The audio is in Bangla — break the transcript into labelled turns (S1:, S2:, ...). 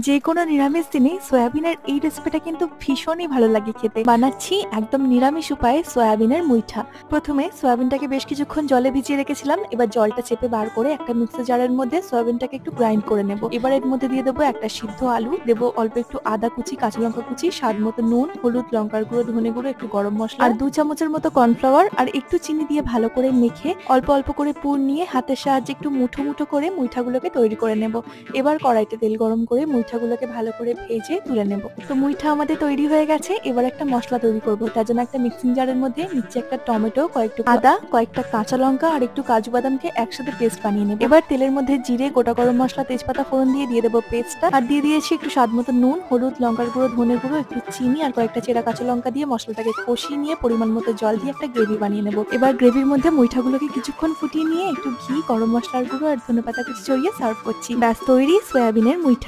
S1: যে কোনো নিরামিষ দিনে সয়াবিনের এই রেসিপিটা কিন্তু ভীষণই ভালো লাগে খেতে। বানাচ্ছি একদম নিরামিষ উপায়ে সয়াবিনের মুইঠা। প্রথমে সয়াবিনটাকে বেশ কিছুক্ষণ জলে ভিজিয়ে রেখেছিলাম। এবার জলটা চেপে বার করে একটা মিক্সার জারের মধ্যে সয়াবিনটাকে একটু গ্রাইন্ড করে নেব। এবার এর মধ্যে দিয়ে দেবো একটা সিদ্ধ আলু, দেবো অল্প একটু আদা কুচি, কাঁচা লঙ্কা কুচি, স্বাদ মতো নুন, হলুদ, লঙ্কার গুঁড়ো, ধনে গুঁড়ো, একটু গরম মশলা আর 2 চামচের মতো কর্নফ্লাওয়ার আর একটু চিনি দিয়ে ভালো করে মেখে অল্প অল্প করে পুর নিয়ে হাতের সাহায্যে একটু মুঠো মুঠো করে মুইঠাগুলোকে তৈরি করে নেব। এবার কড়াইতে তেল গরম করে মুইঠাগুলোকে ভালো করে ভেজে তুলে নেব। তো মুইঠা আমাদের তৈরি হয়ে গেছে। এবার একটা মশলা তৈরি করব। তার জন্য একটা মিক্সিং জারের মধ্যে নিচে একটা টমেটো, কয়েকটা আদা, কয়েকটা কাঁচা লঙ্কা আর একটু কাজু বাদামকে একসাথে পেস্ট বানিয়ে নেব। এবার তেলের মধ্যে জিরে, গোটা গরম মশলা, তেজপাতা ফোড়ন দিয়ে দেবো পেস্টটা আর দিয়ে দিয়েছি একটু স্বাদ মতো নুন, হলুদ, লঙ্কার গুঁড়ো, ধনে গুঁড়ো, একটু চিনি আর কয়েকটা চেরা কাঁচা লঙ্কা দিয়ে মশলাটাকে কষিয়ে নিয়ে পরিমাণ মতো জল দিয়ে একটা গ্রেভি বানিয়ে নেব। এবার গ্রেভির মধ্যে মুইঠাগুলোকে কিছুক্ষণ ফুটিয়ে নিয়ে একটু ঘি, গরম মশলার গুঁড়ো আর ধনেপাতা কুচি ছড়িয়ে সার্ভ করছি। ব্যাস তৈরি সয়াবিনের মুইঠা।